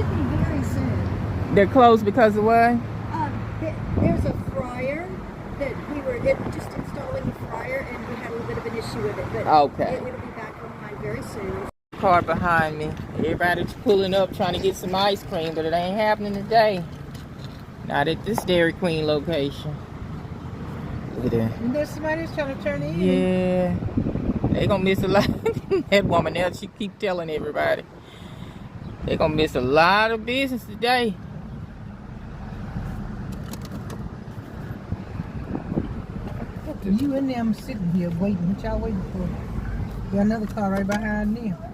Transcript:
should be very soon. They're closed because of what? There's a fryer that we were just installing a fryer, and we had a little bit of an issue with it. But Okay. it'll be back online very soon. Car behind me. Everybody's pulling up trying to get some ice cream, but it ain't happening today. Not at this Dairy Queen location. Look at that. And there's somebody who's trying to turn in. Yeah. They gonna miss a lot. That woman there, she keep telling everybody. They gonna miss a lot of business today. You and them sitting here waiting. What y'all waiting for? Got another car right behind them.